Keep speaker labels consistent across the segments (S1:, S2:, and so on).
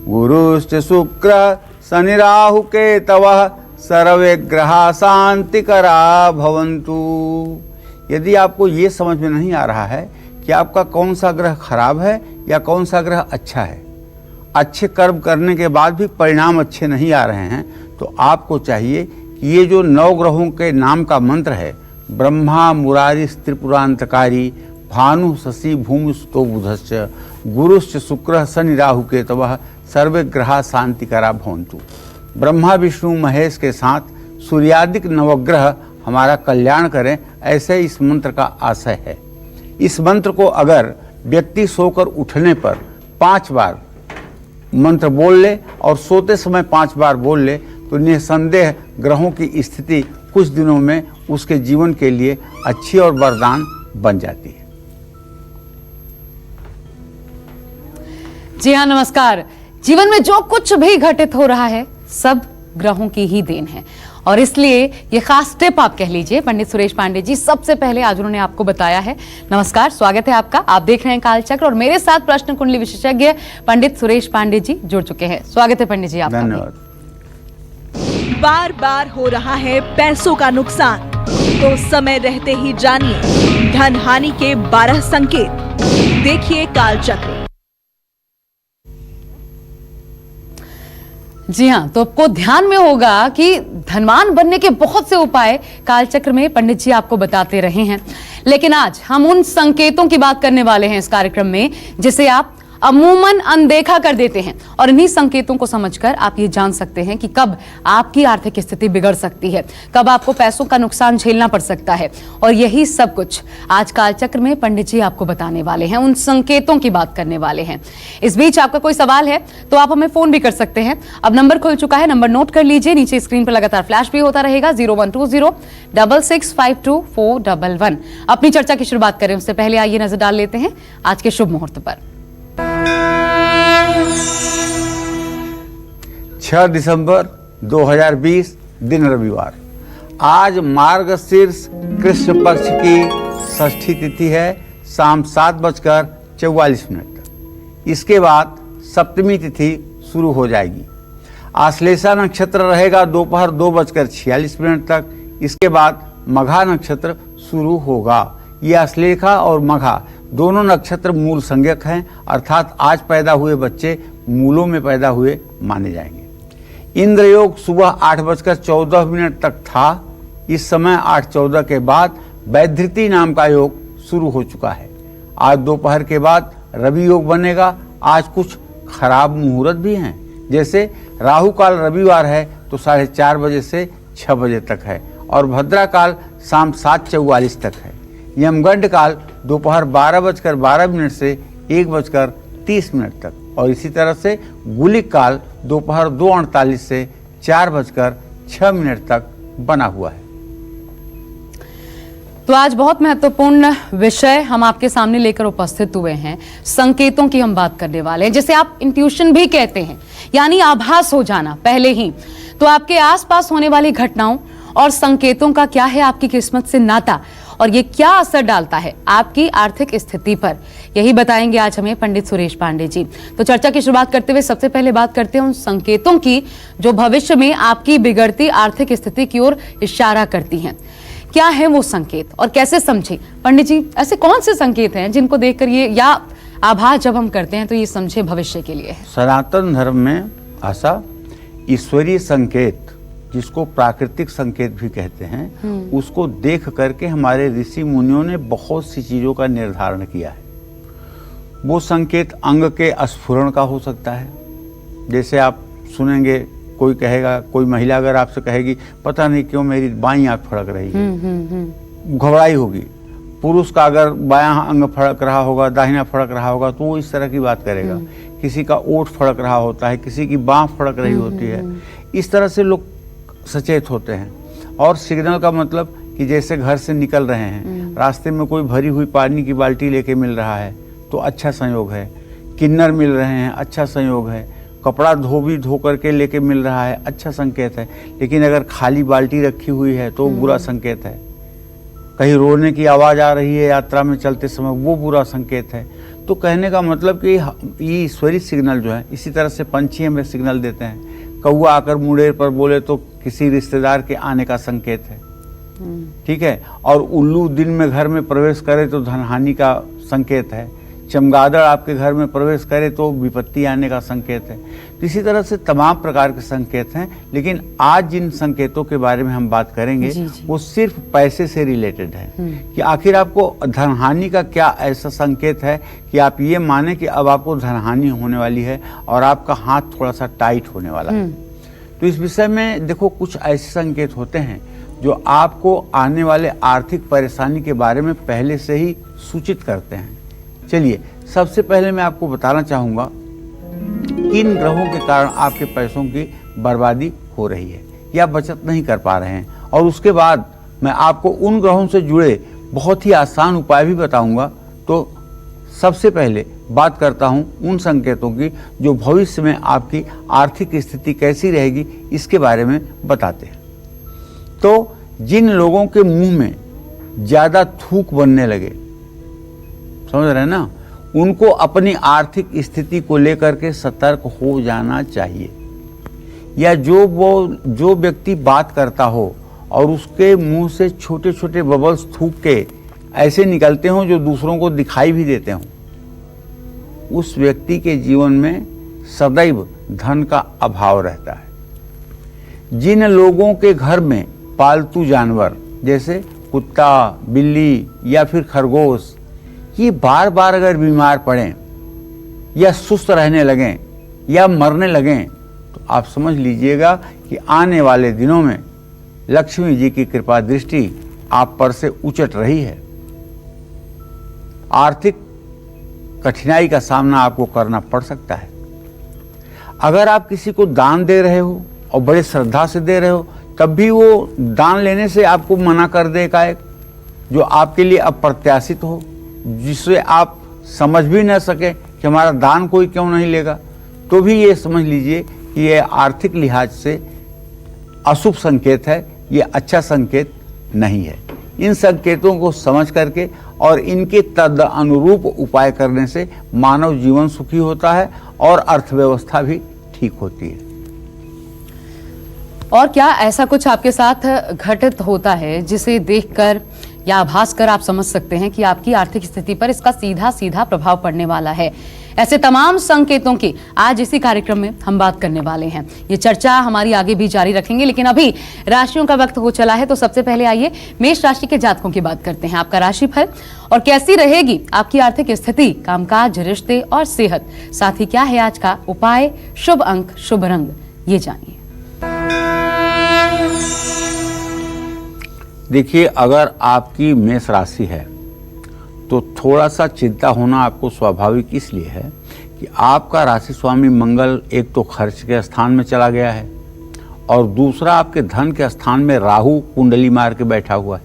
S1: गुरुश्च शुक्र शनि राहु केतवः सर्वे ग्रहा शांतिकरा भवन्तु। यदि आपको ये समझ में नहीं आ रहा है कि आपका कौन सा ग्रह खराब है या कौन सा ग्रह अच्छा है, अच्छे कर्म करने के बाद भी परिणाम अच्छे नहीं आ रहे हैं, तो आपको चाहिए कि ये जो 9 ग्रहों के नाम का मंत्र है, ब्रह्मा मुरारी त्रिपुरांतकारी भानु शशि भूमि सुतो बुधश्च गुरुश्च शुक्र शनि राहु केतवः सर्वे ग्रहा शांतिकरा भवन्तु। ब्रह्मा विष्णु महेश के साथ सूर्यादिक नवग्रह हमारा कल्याण करें, ऐसे इस मंत्र का आशय है। इस मंत्र को अगर व्यक्ति सोकर उठने पर 5 बार मंत्र बोल ले और सोते समय 5 बार बोल ले तो निसंदेह ग्रहों की स्थिति कुछ दिनों में उसके जीवन के लिए अच्छी और वरदान बन जाती है।
S2: जी हाँ, नमस्कार। जीवन में जो कुछ भी घटित हो रहा है सब ग्रहों की ही देन है, और इसलिए ये खास टिप आप कह लीजिए पंडित सुरेश पांडे जी सबसे पहले आज उन्होंने आपको बताया है। नमस्कार, स्वागत है आपका। आप देख रहे हैं कालचक्र और मेरे साथ प्रश्न कुंडली विशेषज्ञ पंडित सुरेश पांडे जी जुड़ चुके हैं। स्वागत है पंडित जी आपका।
S1: धन्यवाद।
S3: बार बार हो रहा है पैसों का नुकसान, तो समय रहते ही जानिए धन हानि के 12 संकेत। देखिए कालचक्र।
S2: जी हाँ, तो आपको ध्यान में होगा कि धनवान बनने के बहुत से उपाय कालचक्र में पंडित जी आपको बताते रहे हैं, लेकिन आज हम उन संकेतों की बात करने वाले हैं इस कार्यक्रम में जिसे आप अमूमन अनदेखा कर देते हैं, और इन्हीं संकेतों को समझकर आप ये जान सकते हैं कि कब आपकी आर्थिक स्थिति बिगड़ सकती है, कब आपको पैसों का नुकसान झेलना पड़ सकता है। और यही सब कुछ आज कालचक्र में पंडित जी आपको बताने वाले हैं, उन संकेतों की बात करने वाले हैं। इस बीच आपका कोई सवाल है तो आप हमें फोन भी कर सकते हैं। अब नंबर खुल चुका है, नंबर नोट कर लीजिए, नीचे स्क्रीन पर लगातार फ्लैश भी होता रहेगा 012066524111। अपनी चर्चा की शुरुआत करें उससे पहले आइए नजर डाल लेते हैं आज के शुभ मुहूर्त पर।
S1: 6 दिसंबर 2020 दिन रविवार। आज मार्गशीर्ष कृष्ण पक्ष की षष्ठी तिथि है, शाम 7:44 तक। इसके बाद सप्तमी तिथि शुरू हो जाएगी। आश्लेषा नक्षत्र रहेगा दोपहर 2:46 तक। इसके बाद मघा नक्षत्र शुरू होगा। ये आश्लेषा और मघा दोनों नक्षत्र मूल संज्ञक हैं, अर्थात आज पैदा हुए बच्चे मूलों में पैदा हुए माने जाएंगे। इंद्र योग सुबह 8:14 तक था। इस समय 8:14 के बाद वैधृति नाम का योग शुरू हो चुका है। आज दोपहर के बाद रवि योग बनेगा। आज कुछ खराब मुहूर्त भी हैं, जैसे राहु काल रविवार है तो 4:30 बजे से 6 बजे तक है, और भद्रा काल शाम 7:44 तक है। यमगंड काल दोपहर 12:12 से 1:30 तक, और इसी तरह से गुलिक काल दोपहर 2:48 से 4:06 तक बना हुआ है।
S2: तो आज बहुत महत्वपूर्ण विषय हम आपके सामने लेकर उपस्थित हुए हैं। संकेतों की हम बात करने वाले हैं, जिसे आप इंट्यूशन भी कहते हैं, यानी आभास हो जाना पहले ही। तो आपके आसपास होने वाली घटनाओं और संकेतों का क्या है आपकी किस्मत से नाता, और ये क्या असर डालता है आपकी आर्थिक स्थिति पर, यही बताएंगे आज हमें पंडित सुरेश पांडे जी। तो चर्चा की शुरुआत करते हुए सबसे पहले बात करते हैं उन संकेतों की जो भविष्य में आपकी बिगड़ती आर्थिक स्थिति की ओर इशारा करती हैं। क्या है वो संकेत और कैसे समझे? पंडित जी, ऐसे कौन से संकेत हैं जिनको देखकर ये, या आभास जब हम करते हैं तो ये समझे भविष्य के लिए है?
S1: सनातन धर्म में आशा ईश्वरीय संकेत, जिसको प्राकृतिक संकेत भी कहते हैं, उसको देख करके हमारे ऋषि मुनियों ने बहुत सी चीजों का निर्धारण किया है। वो संकेत अंग के स्फुरण का हो सकता है। जैसे आप सुनेंगे, कोई कहेगा, कोई महिला अगर आपसे कहेगी पता नहीं क्यों मेरी बाईं आंख फड़क रही है, घबराई होगी। पुरुष का अगर बायां अंग फड़क रहा होगा, दाहिना फड़क रहा होगा, तो वो इस तरह की बात करेगा। किसी का ओठ फड़क रहा होता है, किसी की बाँह फड़क रही होती है। इस तरह से लोग सचेत होते हैं। और सिग्नल का मतलब कि जैसे घर से निकल रहे हैं, रास्ते में कोई भरी हुई पानी की बाल्टी लेके मिल रहा है तो अच्छा संयोग है। किन्नर मिल रहे हैं, अच्छा संयोग है। कपड़ा धोबी धो करके लेके मिल रहा है, अच्छा संकेत है। लेकिन अगर खाली बाल्टी रखी हुई है तो बुरा संकेत है। कहीं रोने की आवाज़ आ रही है यात्रा में चलते समय, वो बुरा संकेत है। तो कहने का मतलब कि ये ईश्वरीय सिग्नल जो है, इसी तरह से पंछी हमें सिग्नल देते हैं। कौवा आकर मुंडेर पर बोले तो किसी रिश्तेदार के आने का संकेत है, ठीक है। और उल्लू दिन में घर में प्रवेश करे तो धनहानि का संकेत है। चमगादड़ आपके घर में प्रवेश करे तो विपत्ति आने का संकेत है। तो इसी तरह से तमाम प्रकार के संकेत हैं, लेकिन आज जिन संकेतों के बारे में हम बात करेंगे वो सिर्फ पैसे से रिलेटेड है कि आखिर आपको धनहानि का क्या ऐसा संकेत है कि आप ये माने कि अब आपको धनहानि होने वाली है और आपका हाथ थोड़ा सा टाइट होने वाला है। तो इस विषय में देखो, कुछ ऐसे संकेत होते हैं जो आपको आने वाले आर्थिक परेशानी के बारे में पहले से ही सूचित करते हैं। चलिए, सबसे पहले मैं आपको बताना चाहूँगा किन ग्रहों के कारण आपके पैसों की बर्बादी हो रही है या बचत नहीं कर पा रहे हैं, और उसके बाद मैं आपको उन ग्रहों से जुड़े बहुत ही आसान उपाय भी बताऊंगा। तो सबसे पहले बात करता हूं उन संकेतों की जो भविष्य में आपकी आर्थिक स्थिति कैसी रहेगी इसके बारे में बताते हैं। तो जिन लोगों के मुंह में ज़्यादा थूक बनने लगे, समझ रहे हैं ना, उनको अपनी आर्थिक स्थिति को लेकर के सतर्क हो जाना चाहिए। या जो व्यक्ति बात करता हो और उसके मुंह से छोटे छोटे बबल्स थूक के ऐसे निकलते हों जो दूसरों को दिखाई भी देते हों, उस व्यक्ति के जीवन में सदैव धन का अभाव रहता है। जिन लोगों के घर में पालतू जानवर जैसे कुत्ता, बिल्ली या फिर खरगोश ये बार बार अगर बीमार पड़ें या सुस्त रहने लगें या मरने लगें, तो आप समझ लीजिएगा कि आने वाले दिनों में लक्ष्मी जी की कृपा दृष्टि आप पर से उचट रही है। आर्थिक कठिनाई का सामना आपको करना पड़ सकता है। अगर आप किसी को दान दे रहे हो और बड़े श्रद्धा से दे रहे हो, तब भी वो दान लेने से आपको मना कर दे एकाएक, जो आपके लिए अप्रत्याशित हो, जिससे आप समझ भी न सके कि हमारा दान कोई क्यों नहीं लेगा, तो भी ये समझ लीजिए कि ये आर्थिक लिहाज से अशुभ संकेत है, ये अच्छा संकेत नहीं है। इन संकेतों को समझ करके और इनके तद अनुरूप उपाय करने से मानव जीवन सुखी होता है और अर्थव्यवस्था भी ठीक होती है।
S2: और क्या ऐसा कुछ आपके साथ घटित होता है जिसे देखकर या आभास कर आप समझ सकते हैं कि आपकी आर्थिक स्थिति पर इसका सीधा सीधा प्रभाव पड़ने वाला है? ऐसे तमाम संकेतों की आज इसी कार्यक्रम में हम बात करने वाले हैं। ये चर्चा हमारी आगे भी जारी रखेंगे, लेकिन अभी राशियों का वक्त हो चला है। तो सबसे पहले आइए मेष राशि के जातकों की बात करते हैं। आपका राशिफल और कैसी रहेगी आपकी आर्थिक स्थिति, कामकाज, रिश्ते और सेहत, साथ ही क्या है आज का उपाय, शुभ अंक, शुभ रंग, ये जानिए।
S1: देखिए, अगर आपकी मेष राशि है तो थोड़ा सा चिंता होना आपको स्वाभाविक इसलिए है कि आपका राशि स्वामी मंगल एक तो खर्च के स्थान में चला गया है और दूसरा आपके धन के स्थान में राहु कुंडली मार के बैठा हुआ है।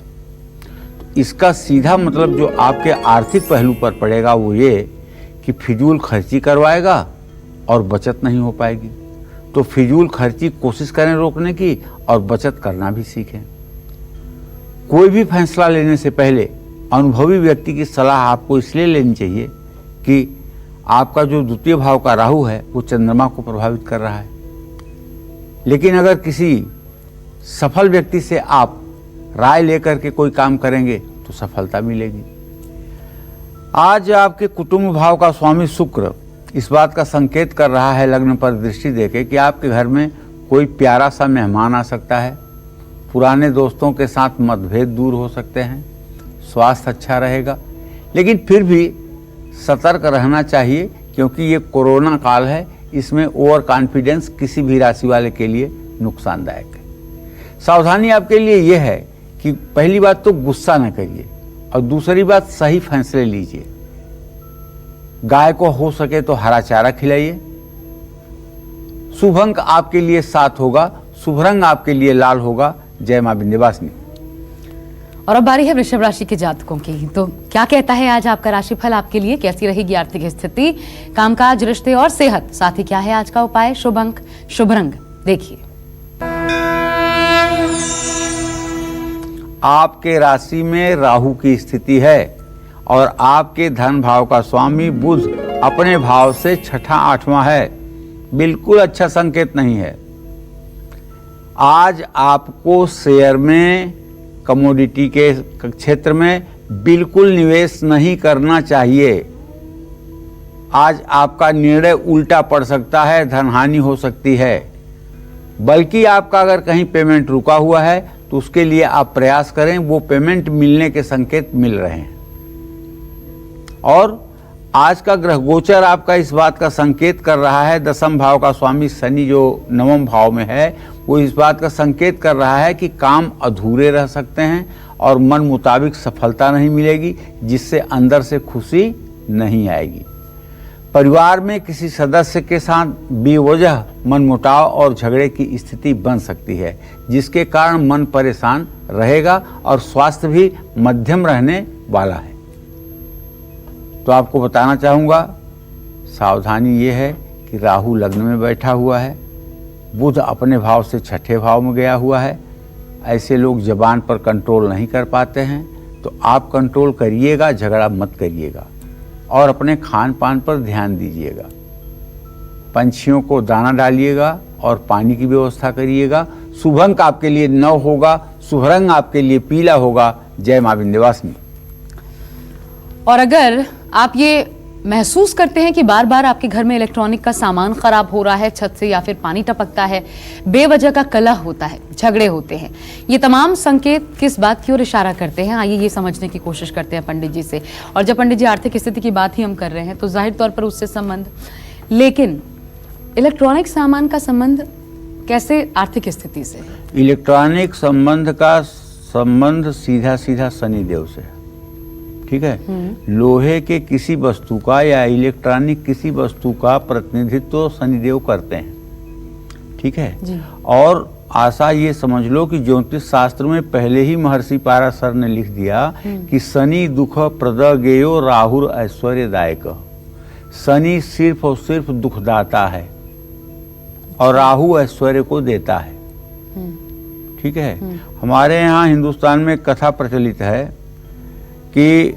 S1: तो इसका सीधा मतलब जो आपके आर्थिक पहलू पर पड़ेगा वो ये कि फिजूल खर्ची करवाएगा और बचत नहीं हो पाएगी। तो फिजूल खर्ची कोशिश करें रोकने की और बचत करना भी सीखें। कोई भी फैसला लेने से पहले अनुभवी व्यक्ति की सलाह आपको इसलिए लेनी चाहिए कि आपका जो द्वितीय भाव का राहु है वो चंद्रमा को प्रभावित कर रहा है। लेकिन अगर किसी सफल व्यक्ति से आप राय लेकर के कोई काम करेंगे तो सफलता मिलेगी। आज आपके कुटुंब भाव का स्वामी शुक्र इस बात का संकेत कर रहा है लग्न पर दृष्टि देके कि आपके घर में कोई प्यारा सा मेहमान आ सकता है। पुराने दोस्तों के साथ मतभेद दूर हो सकते हैं, स्वास्थ्य अच्छा रहेगा, लेकिन फिर भी सतर्क रहना चाहिए क्योंकि ये कोरोना काल है, इसमें ओवर कॉन्फिडेंस किसी भी राशि वाले के लिए नुकसानदायक है। सावधानी आपके लिए ये है कि पहली बात तो गुस्सा न करिए और दूसरी बात सही फैसले लीजिए। गाय को हो सके तो हरा चारा खिलाइए। शुभ अंक आपके लिए 7 होगा, शुभ रंग आपके लिए लाल होगा। जय मां विंध्यवासिनी।
S2: और अब बारी है वृषभ राशि के जातकों की। तो क्या कहता है आज आपका राशिफल आपके लिए, कैसी रहेगी आर्थिक स्थिति, कामकाज, रिश्ते और सेहत, साथ ही क्या है आज का उपाय, शुभ अंक, शुभ रंग, देखिए।
S1: आपके राशि में राहु की स्थिति है और आपके धन भाव का स्वामी बुध अपने भाव से छठा आठवां है। बिल्कुल अच्छा संकेत नहीं है। आज आपको शेयर में, कमोडिटी के क्षेत्र में बिल्कुल निवेश नहीं करना चाहिए। आज आपका निर्णय उल्टा पड़ सकता है, धनहानि हो सकती है। बल्कि आपका अगर कहीं पेमेंट रुका हुआ है तो उसके लिए आप प्रयास करें, वो पेमेंट मिलने के संकेत मिल रहे हैं। और आज का ग्रह गोचर आपका इस बात का संकेत कर रहा है, दसम भाव का स्वामी शनि जो नवम भाव में है, वो इस बात का संकेत कर रहा है कि काम अधूरे रह सकते हैं और मन मुताबिक सफलता नहीं मिलेगी, जिससे अंदर से खुशी नहीं आएगी। परिवार में किसी सदस्य के साथ बेवजह मनमुटाव और झगड़े की स्थिति बन सकती है, जिसके कारण मन परेशान रहेगा और स्वास्थ्य भी मध्यम रहने वाला है। तो आपको बताना चाहूँगा, सावधानी ये है कि राहु लग्न में बैठा हुआ है, बुध अपने भाव से छठे भाव में गया हुआ है। ऐसे लोग जबान पर कंट्रोल नहीं कर पाते हैं, तो आप कंट्रोल करिएगा, झगड़ा मत करिएगा और अपने खान पान पर ध्यान दीजिएगा। पंछियों को दाना डालिएगा और पानी की व्यवस्था करिएगा। शुभ अंक आपके लिए 9 होगा, शुभ रंग आपके लिए पीला होगा। जय मां विंध्यवासिनी।
S2: और अगर आप ये महसूस करते हैं कि बार बार आपके घर में इलेक्ट्रॉनिक का सामान खराब हो रहा है, छत से या फिर पानी टपकता है, बेवजह का कलह होता है, झगड़े होते हैं, ये तमाम संकेत किस बात की ओर इशारा करते हैं? आइए ये समझने की कोशिश करते हैं पंडित जी से। और जब पंडित जी आर्थिक स्थिति की बात ही हम कर रहे हैं तो जाहिर तौर पर उससे संबंध, लेकिन इलेक्ट्रॉनिक सामान का संबंध कैसे आर्थिक स्थिति से?
S1: इलेक्ट्रॉनिक संबंध का संबंध सीधा सीधा शनिदेव से है। ठीक है। लोहे के किसी वस्तु का या इलेक्ट्रॉनिक किसी वस्तु का प्रतिनिधित्व शनिदेव करते हैं। ठीक है
S2: जी।
S1: और आशा ये समझ लो कि ज्योतिष शास्त्र में पहले ही महर्षि पाराशर ने लिख दिया कि शनि दुख प्रद गेयो राहुर ऐश्वर्यदायक। शनि सिर्फ और सिर्फ दुखदाता है और राहु ऐश्वर्य को देता है। ठीक है। हमारे यहाँ हिंदुस्तान में कथा प्रचलित है कि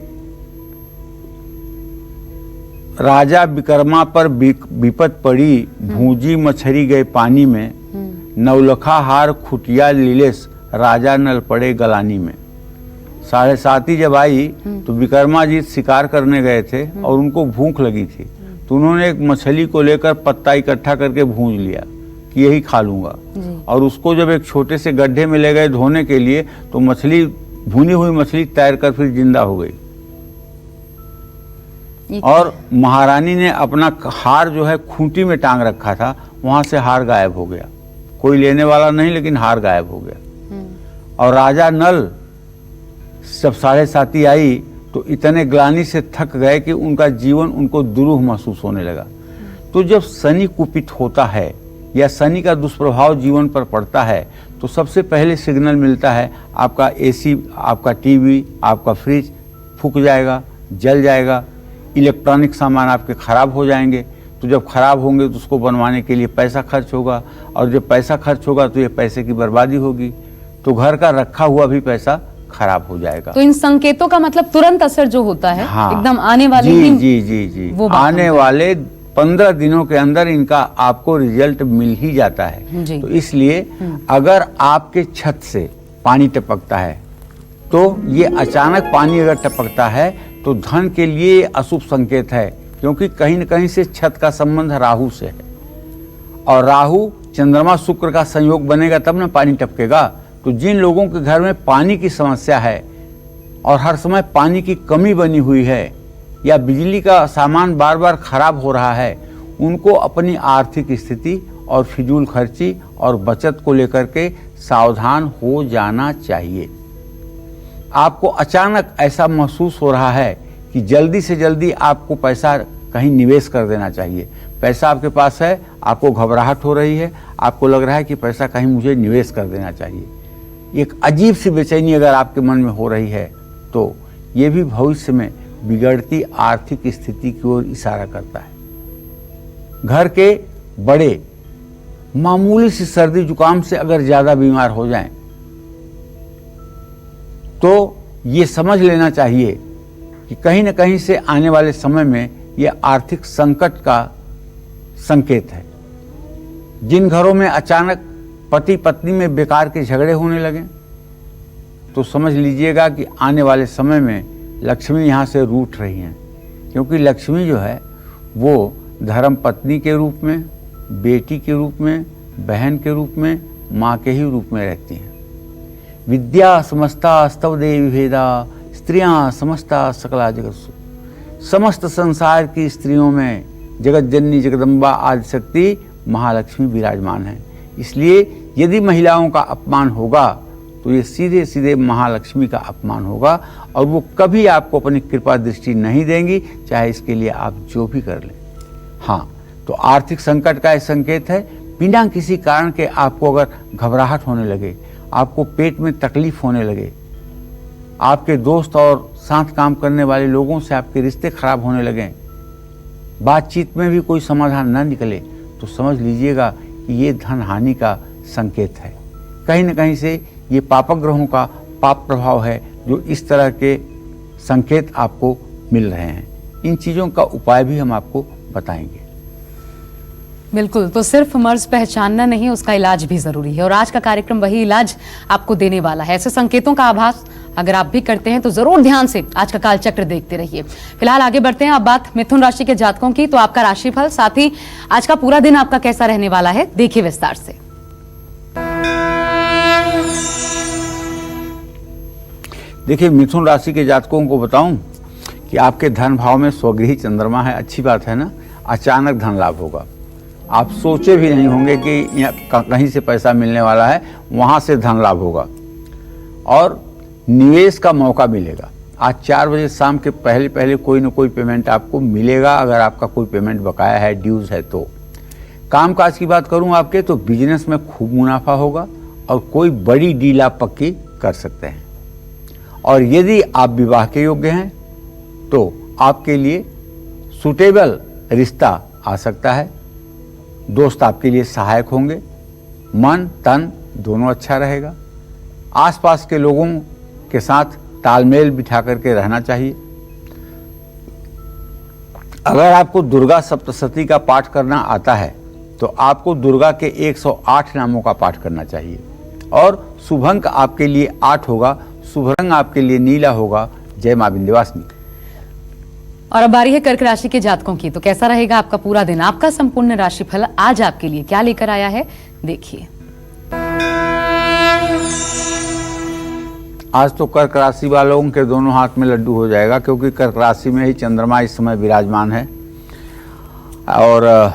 S1: राजा विक्रमा पर विपत पड़ी, भूजी मछली गए पानी में, नवलखा हार खुटिया लीलेस, राजा नल पड़े गलानी में। 7:30 जब आई तो विक्रमा जी शिकार करने गए थे और उनको भूख लगी थी, तो उन्होंने एक मछली को लेकर पत्ता इकट्ठा करके भूंज लिया कि यही खा लूंगा। और उसको जब एक छोटे से गड्ढे में ले गए धोने के लिए, तो मछली, भुनी हुई मछली तैर कर फिर जिंदा हो गई। और महारानी ने अपना हार जो है खूंटी में टांग रखा था, वहां से हार गायब हो गया। कोई लेने वाला नहीं, लेकिन हार गायब हो गया। और राजा नल जब 7:30 आई तो इतने ग्लानि से थक गए कि उनका जीवन उनको दुरूह महसूस होने लगा। तो जब शनि कुपित होता है या शनि का दुष्प्रभाव जीवन पर पड़ता है, तो सबसे पहले सिग्नल मिलता है आपका एसी, आपका टीवी, आपका फ्रिज फूक जाएगा, जल जाएगा, इलेक्ट्रॉनिक सामान आपके खराब हो जाएंगे। तो जब खराब होंगे तो उसको बनवाने के लिए पैसा खर्च होगा, और जब पैसा खर्च होगा तो ये पैसे की बर्बादी होगी, तो घर का रखा हुआ भी पैसा खराब हो जाएगा।
S2: तो इन संकेतों का मतलब तुरंत असर जो होता है,
S1: हाँ,
S2: एकदम आने वाले
S1: जी वो आने वाले 15 दिनों के अंदर इनका आपको रिजल्ट मिल ही जाता है। तो इसलिए अगर आपके छत से पानी टपकता है, तो ये अचानक पानी अगर टपकता है तो धन के लिए अशुभ संकेत है, क्योंकि कहीं न कहीं से छत का संबंध राहु से है, और राहु चंद्रमा शुक्र का संयोग बनेगा तब ना पानी टपकेगा। तो जिन लोगों के घर में पानी की समस्या है और हर समय पानी की कमी बनी हुई है, या बिजली का सामान बार बार खराब हो रहा है, उनको अपनी आर्थिक स्थिति और फिजूल खर्ची और बचत को लेकर के सावधान हो जाना चाहिए। आपको अचानक ऐसा महसूस हो रहा है कि जल्दी से जल्दी आपको पैसा कहीं निवेश कर देना चाहिए। पैसा आपके पास है, आपको घबराहट हो रही है, आपको लग रहा है कि पैसा कहीं मुझे निवेश कर देना चाहिए। एक अजीब सी बेचैनी अगर आपके मन में हो रही है, तो ये भी भविष्य में बिगड़ती आर्थिक स्थिति की ओर इशारा करता है। घर के बड़े मामूली सी सर्दी जुकाम से अगर ज्यादा बीमार हो जाएं, तो ये समझ लेना चाहिए कि कहीं न कहीं से आने वाले समय में ये आर्थिक संकट का संकेत है। जिन घरों में अचानक पति पत्नी में बेकार के झगड़े होने लगे तो समझ लीजिएगा कि आने वाले समय में लक्ष्मी यहाँ से रूठ रही हैं, क्योंकि लक्ष्मी जो है वो धर्म पत्नी के रूप में, बेटी के रूप में, बहन के रूप में, माँ के ही रूप में रहती हैं। विद्या समस्ता स्तव देवी भेदा स्त्रियां समस्ता सकला जगत्सु। समस्त संसार की स्त्रियों में जगत जननी जगदम्बा आदिशक्ति महालक्ष्मी विराजमान है। इसलिए यदि महिलाओं का अपमान होगा तो ये सीधे सीधे महालक्ष्मी का अपमान होगा और वो कभी आपको अपनी कृपा दृष्टि नहीं देंगी, चाहे इसके लिए आप जो भी कर लें। हाँ, तो आर्थिक संकट का एक संकेत है। बिना किसी कारण के आपको अगर घबराहट होने लगे, आपको पेट में तकलीफ होने लगे, आपके दोस्त और साथ काम करने वाले लोगों से आपके रिश्ते खराब होने लगे, बातचीत में भी कोई समाधान न निकले, तो समझ लीजिएगा कि ये धन हानि का संकेत है। कहीं न कहीं से ये पापक ग्रहों का पाप प्रभाव है जो इस तरह के संकेत आपको मिल रहे हैं। इन चीज़ों का उपाय भी हम आपको बताएंगे।
S2: बिल्कुल, तो सिर्फ मर्ज पहचानना नहीं, उसका इलाज भी जरूरी है और आज का कार्यक्रम वही इलाज आपको देने वाला है। ऐसे संकेतों का आभास अगर आप भी करते हैं तो जरूर ध्यान से आज का काल चक्र देखते रहिए। फिलहाल आगे बढ़ते हैं। अब बात मिथुन राशि के जातकों की, तो आपका राशिफल साथ ही आज का पूरा दिन आपका कैसा रहने वाला है, देखिए विस्तार से।
S1: देखिए, मिथुन राशि के जातकों को बताऊं कि आपके धन भाव में स्वगृही चंद्रमा है। अच्छी बात है ना। अचानक धन लाभ होगा, आप सोचे भी नहीं होंगे कि कहीं से पैसा मिलने वाला है, वहां से धन लाभ होगा और निवेश का मौका मिलेगा। आज 4 बजे शाम के पहले पहले कोई न कोई पेमेंट आपको मिलेगा, अगर आपका कोई पेमेंट बकाया है, ड्यूज है तो। कामकाज की बात करूं आपके, तो बिजनेस में खूब मुनाफा होगा और कोई बड़ी डील आप पक्की कर सकते हैं। और यदि आप विवाह के योग्य हैं तो आपके लिए सुटेबल रिश्ता आ सकता है। दोस्त आपके लिए सहायक होंगे, मन तन दोनों अच्छा रहेगा। आसपास के लोगों के साथ तालमेल बिठा करके रहना चाहिए। अगर आपको दुर्गा सप्तशती का पाठ करना आता है तो आपको दुर्गा के 108 नामों का पाठ करना चाहिए। और शुभ अंक आपके लिए 8 होगा, शुभ रंग आपके लिए नीला होगा। जय मां विंध्यवासिनी।
S2: और अब बारी है कर्क राशि के जातकों की, तो कैसा रहेगा आपका पूरा दिन। आपका संपूर्ण राशिफल आज आपके लिए क्या लेकर आया है, देखिए।
S1: आज तो कर्क राशि वालों के दोनों हाथ में लड्डू हो जाएगा, क्योंकि कर्क राशि में ही चंद्रमा इस समय विराजमान है और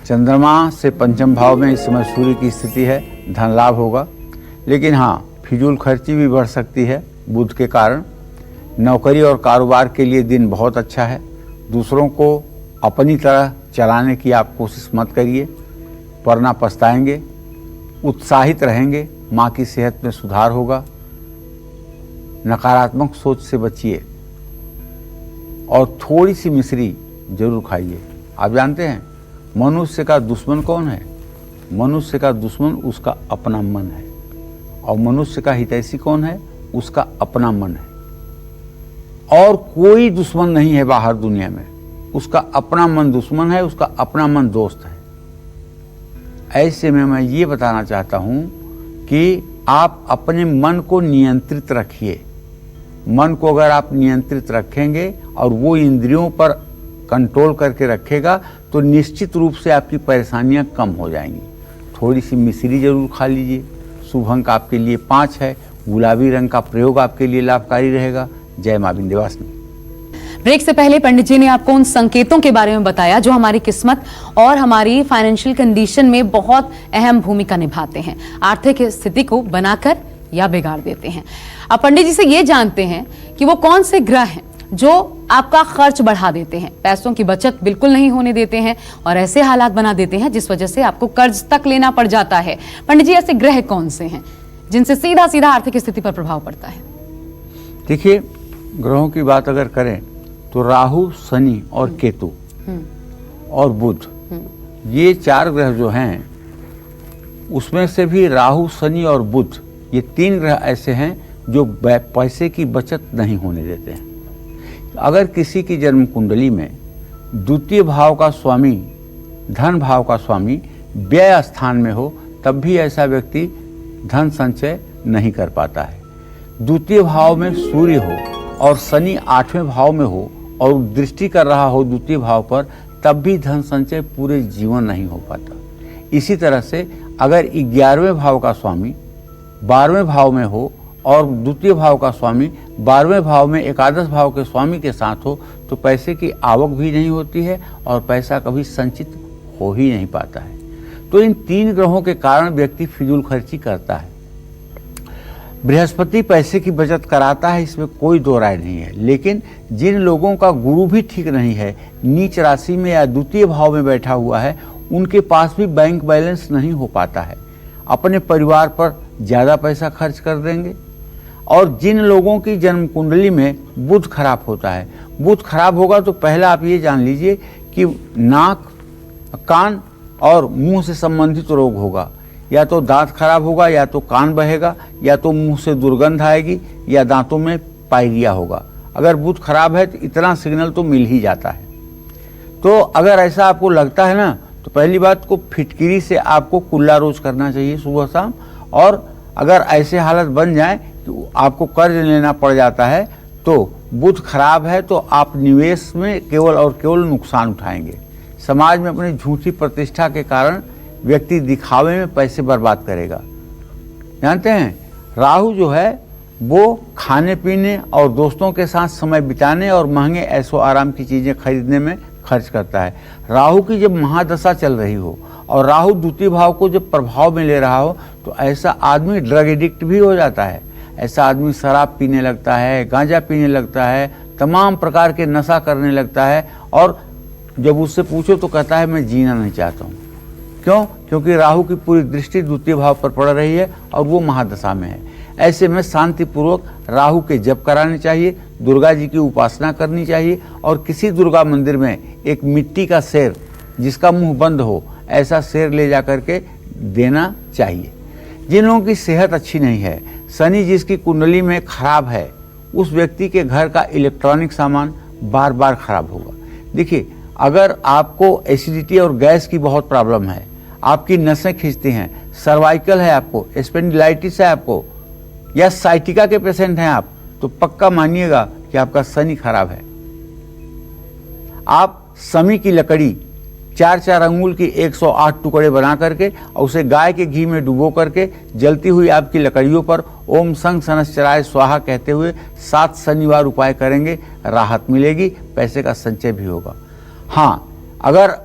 S1: चंद्रमा से पंचम भाव में इस समय सूर्य की स्थिति है। धन लाभ होगा, लेकिन हाँ, फिजूल खर्ची भी बढ़ सकती है बुध के कारण। नौकरी और कारोबार के लिए दिन बहुत अच्छा है। दूसरों को अपनी तरह चलाने की आप कोशिश मत करिए, वरना पछताएंगे। उत्साहित रहेंगे, माँ की सेहत में सुधार होगा। नकारात्मक सोच से बचिए और थोड़ी सी मिश्री जरूर खाइए। आप जानते हैं मनुष्य का दुश्मन कौन है? मनुष्य का दुश्मन उसका अपना मन है, और मनुष्य का हितैषी कौन है? उसका अपना मन है। और कोई दुश्मन नहीं है बाहर दुनिया में, उसका अपना मन दुश्मन है, उसका अपना मन दोस्त है। ऐसे में मैं ये बताना चाहता हूं कि आप अपने मन को नियंत्रित रखिए। मन को अगर आप नियंत्रित रखेंगे और वो इंद्रियों पर कंट्रोल करके रखेगा तो निश्चित रूप से आपकी परेशानियां कम हो जाएंगी। थोड़ी सी मिश्री जरूर खा लीजिए। शुभ अंक आपके लिए 5 है। गुलाबी रंग का प्रयोग आपके लिए लाभकारी रहेगा। जय मां विंध्यवासिनी।
S2: ब्रेक से पहले पंडित जी ने आपको उन संकेतों के बारे में बताया जो हमारी किस्मत और हमारी फाइनेंशियल कंडीशन में बहुत अहम भूमिका निभाते हैं, आर्थिक स्थिति को बनाकर या बिगाड़ देते हैं। अब पंडित जी से ये जानते हैं कि वो कौन से ग्रह हैं जो आपका खर्च बढ़ा देते हैं, पैसों की बचत बिल्कुल नहीं होने देते हैं और ऐसे हालात बना देते हैं जिस वजह से आपको कर्ज तक लेना पड़ जाता है। पंडित जी, ऐसे ग्रह कौन से हैं जिनसे सीधा सीधा आर्थिक स्थिति पर प्रभाव पड़ता है?
S1: देखिए, ग्रहों की बात अगर करें तो राहु, शनि और केतु और बुध, ये 4 ग्रह जो हैं उसमें से भी राहु, शनि और बुध, ये 3 ग्रह ऐसे हैं जो पैसे की बचत नहीं होने देते हैं। अगर किसी की जन्म कुंडली में द्वितीय भाव का स्वामी, धन भाव का स्वामी व्यय स्थान में हो, तब भी ऐसा व्यक्ति धन संचय नहीं कर पाता है। द्वितीय भाव में सूर्य हो और शनि 8वें भाव में हो और दृष्टि कर रहा हो द्वितीय भाव पर, तब भी धन संचय पूरे जीवन नहीं हो पाता। इसी तरह से अगर 11वें भाव का स्वामी 12वें भाव में हो और द्वितीय भाव का स्वामी 12वें भाव में एकादश भाव के स्वामी के साथ हो, तो पैसे की आवक भी नहीं होती है और पैसा कभी संचित हो ही नहीं पाता है। तो इन 3 ग्रहों के कारण व्यक्ति फिजूल खर्ची करता है। बृहस्पति पैसे की बचत कराता है, इसमें कोई दो राय नहीं है। लेकिन जिन लोगों का गुरु भी ठीक नहीं है, नीच राशि में या द्वितीय भाव में बैठा हुआ है, उनके पास भी बैंक बैलेंस नहीं हो पाता है, अपने परिवार पर ज़्यादा पैसा खर्च कर देंगे। और जिन लोगों की जन्म कुंडली में बुध खराब होता है, बुध खराब होगा तो पहला आप ये जान लीजिए कि नाक, कान और मुंह से संबंधित रोग होगा। या तो दांत खराब होगा, या तो कान बहेगा, या तो मुंह से दुर्गंध आएगी, या दांतों में पायरिया होगा। अगर बुध खराब है तो इतना सिग्नल तो मिल ही जाता है। तो अगर ऐसा आपको लगता है ना, तो पहली बात को फिटकिरी से आपको कुल्ला रोज करना चाहिए सुबह शाम। और अगर ऐसे हालत बन जाए तो आपको कर्ज लेना पड़ जाता है, तो बुध खराब है तो आप निवेश में केवल और केवल नुकसान उठाएंगे। समाज में अपनी झूठी प्रतिष्ठा के कारण व्यक्ति दिखावे में पैसे बर्बाद करेगा। जानते हैं, राहु जो है वो खाने पीने और दोस्तों के साथ समय बिताने और महंगे ऐशो आराम की चीज़ें खरीदने में खर्च करता है। राहु की जब महादशा चल रही हो और राहु द्वितीय भाव को जब प्रभाव में ले रहा हो, तो ऐसा आदमी ड्रग एडिक्ट भी हो जाता है। ऐसा आदमी शराब पीने लगता है, गांजा पीने लगता है, तमाम प्रकार के नशा करने लगता है। और जब उससे पूछो तो कहता है मैं जीना नहीं चाहता हूँ। क्यों? क्योंकि राहु की पूरी दृष्टि द्वितीय भाव पर पड़ रही है और वो महादशा में है। ऐसे में शांतिपूर्वक राहु के जप कराने चाहिए, दुर्गा जी की उपासना करनी चाहिए और किसी दुर्गा मंदिर में एक मिट्टी का शेर जिसका मुंह बंद हो, ऐसा शेर ले जा करके देना चाहिए। जिन लोगों की सेहत अच्छी नहीं है, शनि जिसकी कुंडली में खराब है, उस व्यक्ति के घर का इलेक्ट्रॉनिक सामान बार बार खराब होगा। देखिए, अगर आपको एसिडिटी और गैस की बहुत प्रॉब्लम है, आपकी नसें खींचती हैं, सर्वाइकल है आपको, स्पेंडिलाइटिस है आपको, या साइटिका के पेशेंट हैं आप, तो पक्का मानिएगा कि आपका शनि खराब है। आप समी की लकड़ी 4-4 अंगुल की 108 टुकड़े बना करके और उसे गाय के घी में डुबो करके जलती हुई आपकी लकड़ियों पर ओम संग सनश्चराय स्वाहा कहते हुए 7 शनिवार उपाय करेंगे, राहत मिलेगी, पैसे का संचय भी होगा। हाँ, अगर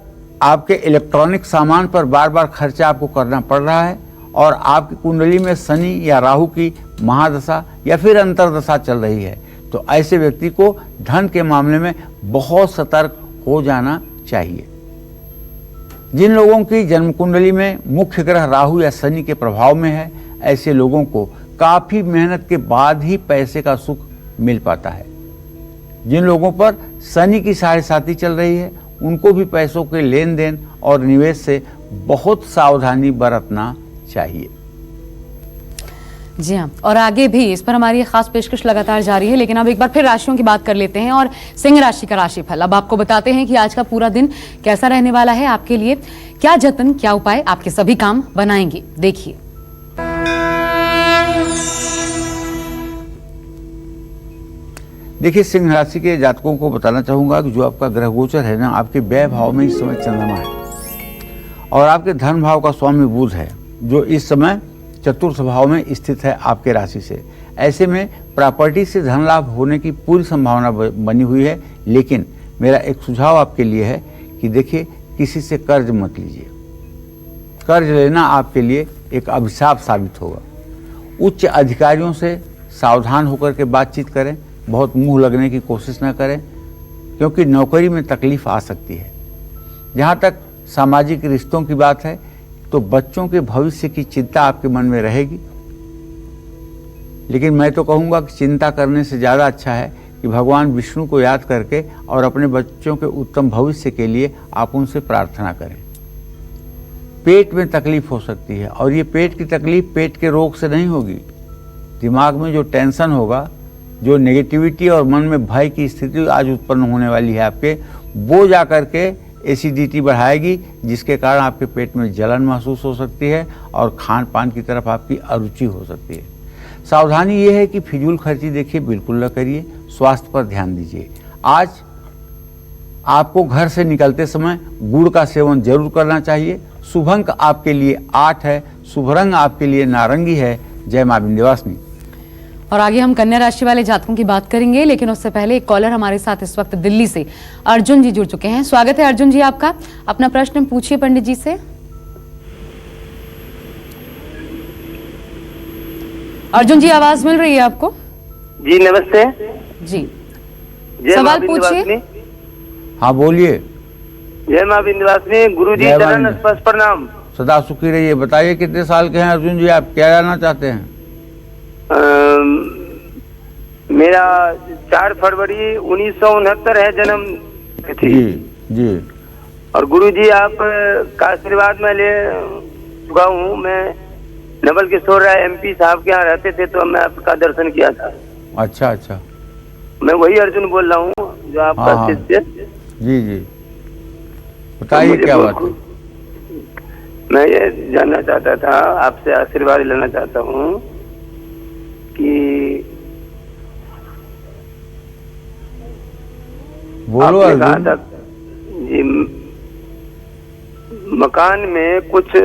S1: आपके इलेक्ट्रॉनिक सामान पर बार बार खर्चा आपको करना पड़ रहा है और आपकी कुंडली में शनि या राहु की महादशा या फिर अंतरदशा चल रही है, तो ऐसे व्यक्ति को धन के मामले में बहुत सतर्क हो जाना चाहिए। जिन लोगों की जन्म कुंडली में मुख्य ग्रह राहु या शनि के प्रभाव में है, ऐसे लोगों को काफी मेहनत के बाद ही पैसे का सुख मिल पाता है। जिन लोगों पर शनि की 7.5 चल रही है, उनको भी पैसों के लेन देन और निवेश से बहुत सावधानी बरतना चाहिए।
S2: जी हाँ, और आगे भी इस पर हमारी खास पेशकश लगातार जारी है। लेकिन अब एक बार फिर राशियों की बात कर लेते हैं और सिंह राशि का राशिफल। अब आपको बताते हैं कि आज का पूरा दिन कैसा रहने वाला है आपके लिए, क्या जतन, क्या उपाय आपके सभी काम बनाएंगे, देखिए।
S1: देखिए, सिंह राशि के जातकों को बताना चाहूंगा कि जो आपका ग्रह गोचर है ना, आपके व्यय भाव में इस समय चंद्रमा है और आपके धन भाव का स्वामी बुध है, जो इस समय चतुर्थ भाव में स्थित है आपके राशि से। ऐसे में प्रॉपर्टी से धन लाभ होने की पूरी संभावना बनी हुई है। लेकिन मेरा एक सुझाव आपके लिए है कि देखिए, किसी से कर्ज मत लीजिए। कर्ज लेना आपके लिए एक अभिशाप साबित होगा। उच्च अधिकारियों से सावधान होकर के बातचीत करें, बहुत मुंह लगने की कोशिश न करें, क्योंकि नौकरी में तकलीफ आ सकती है। जहाँ तक सामाजिक रिश्तों की बात है, तो बच्चों के भविष्य की चिंता आपके मन में रहेगी। लेकिन मैं तो कहूँगा कि चिंता करने से ज़्यादा अच्छा है कि भगवान विष्णु को याद करके और अपने बच्चों के उत्तम भविष्य के लिए आप उनसे प्रार्थना करें। पेट में तकलीफ हो सकती है और ये पेट की तकलीफ पेट के रोग से नहीं होगी। दिमाग में जो टेंशन होगा जो नेगेटिविटी और मन में भय की स्थिति आज उत्पन्न होने वाली है आपके, वो जा करके एसिडिटी बढ़ाएगी, जिसके कारण आपके पेट में जलन महसूस हो सकती है और खान पान की तरफ आपकी अरुचि हो सकती है। सावधानी ये है कि फिजूल खर्ची देखिए बिल्कुल न करिए, स्वास्थ्य पर ध्यान दीजिए। आज आपको घर से निकलते समय गुड़ का सेवन जरूर करना चाहिए। शुभ अंक आपके लिए 8 है, शुभ रंग आपके लिए नारंगी है। जय मां विंध्यवासिनी।
S2: और आगे हम कन्या राशि वाले जातकों की बात करेंगे, लेकिन उससे पहले एक कॉलर हमारे साथ इस वक्त दिल्ली से अर्जुन जी जुड़ चुके हैं। स्वागत है अर्जुन जी आपका। अपना प्रश्न पूछिए पंडित जी से। अर्जुन जी, आवाज मिल रही है आपको?
S4: जी नमस्ते
S2: जी,
S4: जय
S2: सवाल
S4: मां
S2: पूछिए।
S4: विंध्यवासिनी।
S1: हाँ बोलिए।
S4: जय मां विंध्यवासिनी। गुरु जी
S1: जय मां
S4: चरण स्पर्श प्रणाम।
S1: सदा सुखी रहिए। बताइए कितने साल के हैं अर्जुन जी, आप क्या जानना चाहते हैं?
S4: मेरा 4 फरवरी 1969 है जन्म तिथि।
S1: जी जी।
S4: और गुरु जी आप का आशीर्वाद मैं ले चुका हूँ। मैं नवल किशोर राय MP साहब के यहाँ रहते थे, तो मैं आपका दर्शन किया था।
S1: अच्छा अच्छा।
S4: मैं वही अर्जुन बोल रहा हूँ जो आपका
S1: हाँ।
S4: शिष्य।
S1: जी जी, बताइए क्या बात है?
S4: मैं ये जानना चाहता था, आपसे आशीर्वाद लेना चाहता हूँ कि
S1: बोलो
S4: आपने कहा
S1: अर्जुन।
S4: था जी मकान में कुछ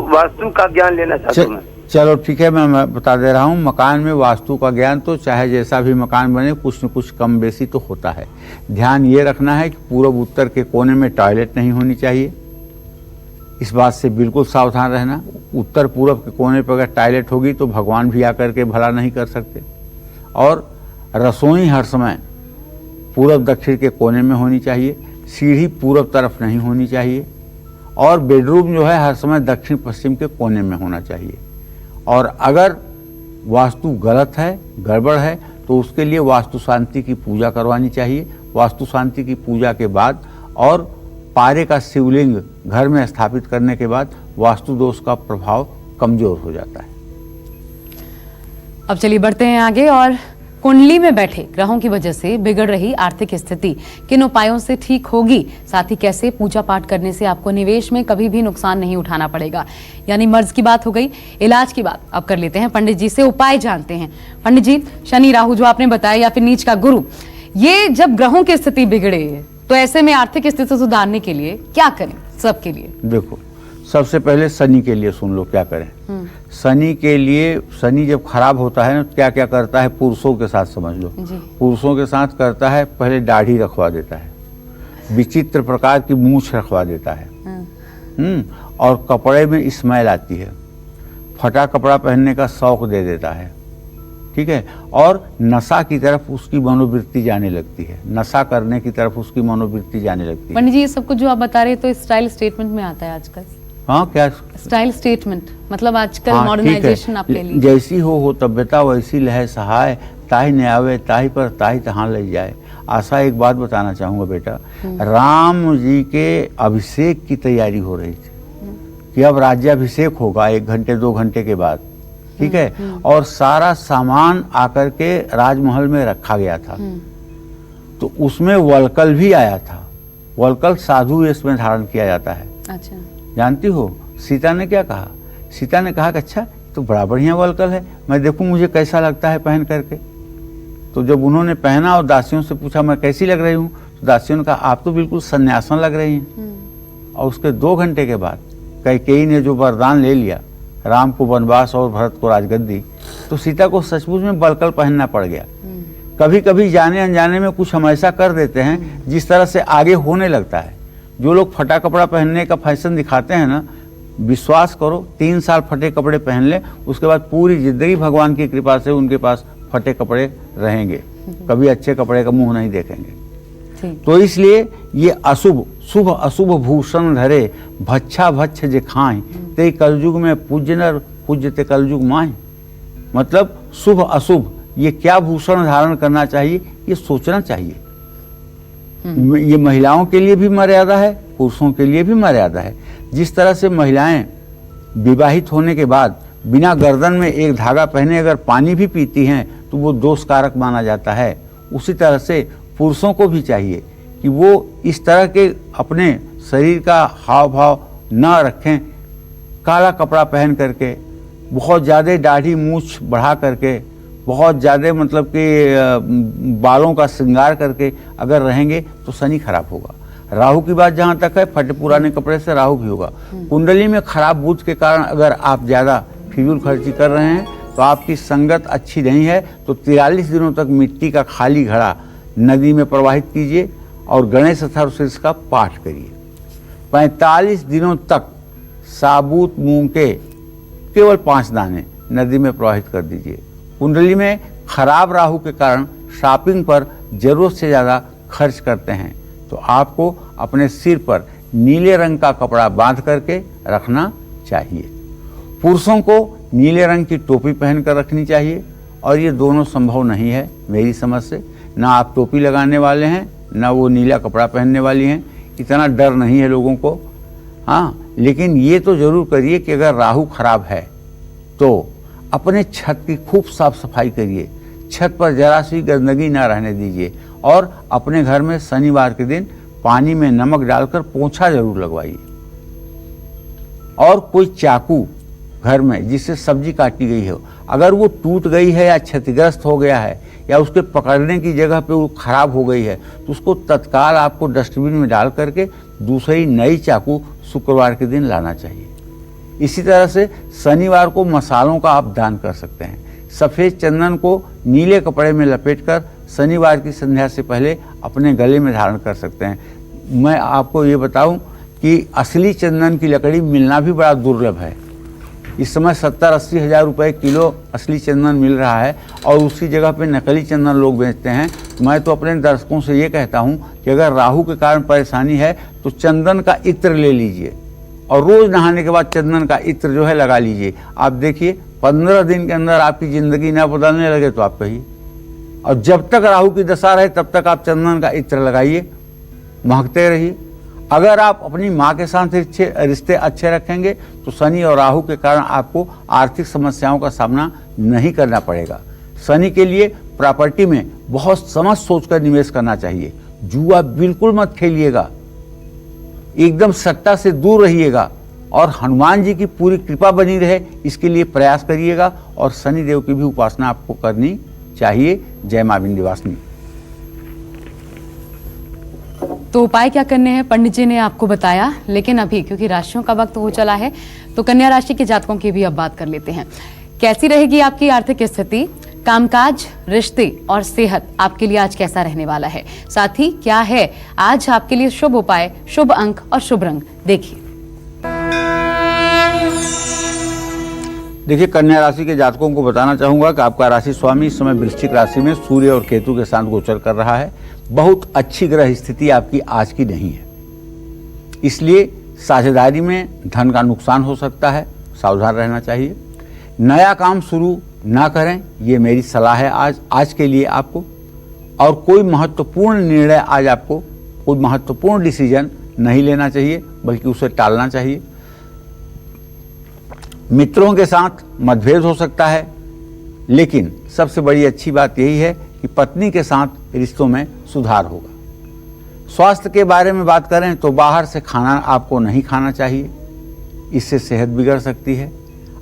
S4: वास्तु का ज्ञान लेना चाहता हूँ मैं।
S1: चलो ठीक है, मैं बता दे रहा हूँ। मकान में वास्तु का ज्ञान तो चाहे जैसा भी मकान बने कुछ न कुछ कम बेसी तो होता है। ध्यान ये रखना है कि पूर्व उत्तर के कोने में टॉयलेट नहीं होनी चाहिए, इस बात से बिल्कुल सावधान रहना। उत्तर पूर्व के कोने पर अगर टॉयलेट होगी तो भगवान भी आकर के भला नहीं कर सकते। और रसोई हर समय पूर्व दक्षिण के कोने में होनी चाहिए, सीढ़ी पूर्व तरफ नहीं होनी चाहिए, और बेडरूम जो है हर समय दक्षिण पश्चिम के कोने में होना चाहिए। और अगर वास्तु गलत है, गड़बड़ है, तो उसके लिए वास्तु शांति की पूजा करवानी चाहिए। वास्तु शांति की पूजा के बाद और पारे का शिवलिंग घर में स्थापित करने के बाद वास्तु दोष का प्रभाव कमजोर हो जाता है।
S2: अब चलिए बढ़ते हैं आगे। और कुंडली में बैठे ग्रहों की वजह से बिगड़ रही आर्थिक स्थिति किन उपायों से ठीक होगी, साथ ही कैसे पूजा पाठ करने से आपको निवेश में कभी भी नुकसान नहीं उठाना पड़ेगा। यानी मर्ज की बात हो गई, इलाज की बात अब कर लेते हैं। पंडित जी से उपाय जानते हैं। पंडित जी, शनि राहु जो आपने बताया या फिर नीच का गुरु, ये जब ग्रहों की स्थिति बिगड़े तो ऐसे में आर्थिक स्थिति सुधारने के लिए क्या करें सबके लिए?
S1: देखो, सबसे पहले शनि के लिए सुन लो क्या करें। शनि के लिए, शनि जब खराब होता है ना, क्या क्या करता है पुरुषों के साथ समझ लो। पुरुषों के साथ करता है, पहले दाढ़ी रखवा देता है, विचित्र प्रकार की मूछ रखवा देता है, और कपड़े में स्मेल आती है, फटा कपड़ा पहनने का शौक दे देता है, ठीक है। और नशा की तरफ उसकी मनोवृत्ति जाने लगती है, नशा करने की तरफ उसकी मनोवृत्ति जाने लगती है।
S2: पंडित जी, ये सब कुछ जो आप बता रहे हैं तो स्टाइल स्टेटमेंट में आता है आजकल।
S1: हाँ, क्या
S2: स्टाइल स्टेटमेंट मतलब आजकल
S1: हाँ,
S2: मॉडर्नाइजेशन आप ले लीजिए।
S1: जैसी हो तब्यता वैसी लहे सहाय, ताही न आवे ताही पर ताही तहाँ ले जाए। आशा एक बात बताना चाहूंगा बेटा, राम जी के अभिषेक की तैयारी हो रही थी कि अब राज्याभिषेक होगा 1 घंटे 2 घंटे के बाद, ठीक है। और सारा सामान आकर के राजमहल में रखा गया था, तो उसमें वलकल भी आया था। वलकल साधु वेश में धारण किया जाता है।
S2: अच्छा,
S1: जानती हो सीता ने क्या कहा? सीता ने कहा कि अच्छा तो बड़ा बढ़िया वलकल है, मैं देखूं मुझे कैसा लगता है पहन करके। तो जब उन्होंने पहना और दासियों से पूछा मैं कैसी लग रही हूँ, तो दासियों ने कहा आप तो बिल्कुल सन्यासन लग रही हैं। और उसके 2 घंटे के बाद कैकेयी ने जो वरदान ले लिया, राम को वनवास और भरत को राजगद्दी, तो सीता को सचमुच में वलकल पहनना पड़ गया। कभी कभी जाने अनजाने में कुछ हम ऐसा कर देते हैं जिस तरह से आगे होने लगता है। जो लोग फटा कपड़ा पहनने का फैशन दिखाते हैं ना, विश्वास करो 3 साल फटे कपड़े पहन ले, उसके बाद पूरी जिंदगी भगवान की कृपा से उनके पास फटे कपड़े रहेंगे, कभी अच्छे कपड़े का मुंह नहीं देखेंगे। तो इसलिए ये अशुभ शुभ अशुभ भूषण धरे, भच्छा भच्छ जे खाएं, ते कलयुग में पूज्य नर पूज्यते कलयुग माएं। मतलब शुभ अशुभ ये क्या भूषण धारण करना चाहिए, ये सोचना चाहिए। ये महिलाओं के लिए भी मर्यादा है, पुरुषों के लिए भी मर्यादा है। जिस तरह से महिलाएं विवाहित होने के बाद बिना गर्दन में एक धागा पहने अगर पानी भी पीती हैं तो वो दोष कारक माना जाता है। उसी तरह से पुरुषों को भी चाहिए कि वो इस तरह के अपने शरीर का हाव भाव न रखें। काला कपड़ा पहन करके, बहुत ज़्यादा दाढ़ी मूछ बढ़ा करके, बहुत ज़्यादा मतलब कि बालों का श्रृंगार करके अगर रहेंगे तो शनि खराब होगा। राहु की बात जहाँ तक है, फटे पुराने कपड़े से राहु भी होगा। कुंडली में खराब बुध के कारण अगर आप ज़्यादा फिजूल खर्ची कर रहे हैं तो आपकी संगत अच्छी नहीं है। तो 43 दिनों तक मिट्टी का खाली घड़ा नदी में प्रवाहित कीजिए और गणेश अथर्वशीर्ष का पाठ करिए। 45 दिनों तक साबुत मूंग के केवल 5 दाने नदी में प्रवाहित कर दीजिए। कुंडली में खराब राहु के कारण शॉपिंग पर जरूरत से ज़्यादा खर्च करते हैं तो आपको अपने सिर पर नीले रंग का कपड़ा बांध करके रखना चाहिए। पुरुषों को नीले रंग की टोपी पहनकर रखनी चाहिए और ये दोनों संभव नहीं है मेरी समझ से। ना आप टोपी लगाने वाले हैं, ना वो नीला कपड़ा पहनने वाली हैं। इतना डर नहीं है लोगों को। हाँ, लेकिन ये तो जरूर करिए कि अगर राहु खराब है तो अपने छत की खूब साफ सफाई करिए। छत पर जरा सी गंदगी ना रहने दीजिए और अपने घर में शनिवार के दिन पानी में नमक डालकर पोंछा जरूर लगवाइए। और कोई चाकू घर में जिससे सब्जी काटी गई हो, अगर वो टूट गई है या क्षतिग्रस्त हो गया है या उसके पकड़ने की जगह पे वो खराब हो गई है तो उसको तत्काल आपको डस्टबिन में डाल करके दूसरी नई चाकू शुक्रवार के दिन लाना चाहिए। इसी तरह से शनिवार को मसालों का आप दान कर सकते हैं। सफ़ेद चंदन को नीले कपड़े में लपेटकर शनिवार की संध्या से पहले अपने गले में धारण कर सकते हैं। मैं आपको ये बताऊं कि असली चंदन की लकड़ी मिलना भी बड़ा दुर्लभ है। इस समय 70-80 हज़ार रुपये किलो असली चंदन मिल रहा है और उसकी जगह पे नकली चंदन लोग बेचते हैं। मैं तो अपने दर्शकों से ये कहता हूँ कि अगर राहु के कारण परेशानी है तो चंदन का इत्र ले लीजिए और रोज़ नहाने के बाद चंदन का इत्र जो है लगा लीजिए। आप देखिए 15 दिन के अंदर आपकी ज़िंदगी ना बदलने लगे तो आप कहिए। और जब तक राहु की दशा रहे तब तक आप चंदन का इत्र लगाइए, महकते रहिए। अगर आप अपनी माँ के साथ रिश्ते अच्छे रखेंगे तो शनि और राहु के कारण आपको आर्थिक समस्याओं का सामना नहीं करना पड़ेगा। शनि के लिए प्रॉपर्टी में बहुत समझ सोचकर निवेश करना चाहिए। जुआ बिल्कुल मत खेलिएगा, एकदम सट्टा से दूर रहिएगा और हनुमान जी की पूरी कृपा बनी रहे इसके लिए प्रयास करिएगा और शनि देव की भी उपासना आपको करनी चाहिए। जय मां विंध्यवासिनी।
S2: तो उपाय क्या करने हैं पंडित जी ने आपको बताया, लेकिन अभी क्योंकि राशियों का वक्त हो चला है तो कन्या राशि के जातकों की भी अब बात कर लेते हैं। कैसी रहेगी आपकी आर्थिक स्थिति, कामकाज, रिश्ते और सेहत आपके लिए आज कैसा रहने वाला है, साथ ही क्या है आज आपके लिए शुभ उपाय, शुभ अंक और शुभ रंग, देखिए।
S1: देखिए, कन्या राशि के जातकों को बताना चाहूंगा कि आपका राशि स्वामी इस समय वृश्चिक राशि में सूर्य और केतु के साथ गोचर कर रहा है। बहुत अच्छी ग्रह स्थिति आपकी आज की नहीं है, इसलिए साझेदारी में धन का नुकसान हो सकता है, सावधान रहना चाहिए। नया काम शुरू ना करें, ये मेरी सलाह है आज के लिए आपको। और कोई महत्वपूर्ण निर्णय आज आपको, कोई महत्वपूर्ण डिसीजन नहीं लेना चाहिए बल्कि उसे टालना चाहिए। मित्रों के साथ मतभेद हो सकता है, लेकिन सबसे बड़ी अच्छी बात यही है कि पत्नी के साथ रिश्तों में सुधार होगा। स्वास्थ्य के बारे में बात करें तो बाहर से खाना आपको नहीं खाना चाहिए, इससे सेहत बिगड़ सकती है।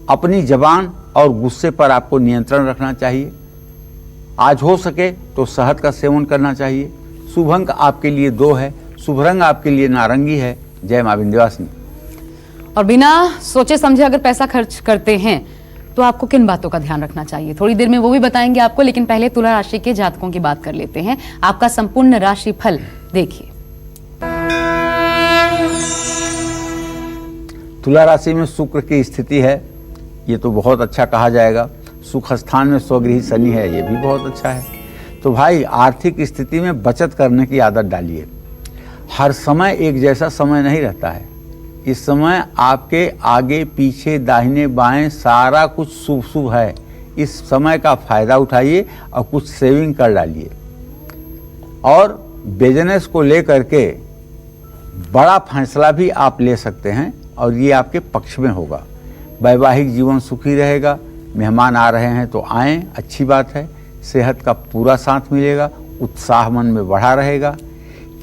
S1: अपनी जबान और गुस्से पर आपको नियंत्रण रखना चाहिए। आज हो सके तो शहद का सेवन करना चाहिए। शुभ अंक आपके लिए 2 है, शुभ रंग आपके लिए नारंगी है। जय मां विंध्यवासिनी।
S2: और बिना सोचे समझे अगर पैसा खर्च करते हैं तो आपको किन बातों का ध्यान रखना चाहिए, थोड़ी देर में वो भी बताएंगे आपको, लेकिन पहले तुला राशि के जातकों की बात कर लेते हैं। आपका संपूर्ण राशि फल देखिए।
S1: तुला राशि में शुक्र की स्थिति है, ये तो बहुत अच्छा कहा जाएगा। सुख स्थान में स्वगृही शनि है, ये भी बहुत अच्छा है। तो भाई आर्थिक स्थिति में बचत करने की आदत डालिए। हर समय एक जैसा समय नहीं रहता है। इस समय आपके आगे पीछे दाहिने बाएं सारा कुछ शुभ शुभ है। इस समय का फायदा उठाइए और कुछ सेविंग कर डालिए और बिजनेस को लेकर के बड़ा फैसला भी आप ले सकते हैं और ये आपके पक्ष में होगा। वैवाहिक जीवन सुखी रहेगा। मेहमान आ रहे हैं तो आएँ, अच्छी बात है। सेहत का पूरा साथ मिलेगा, उत्साह मन में बढ़ा रहेगा।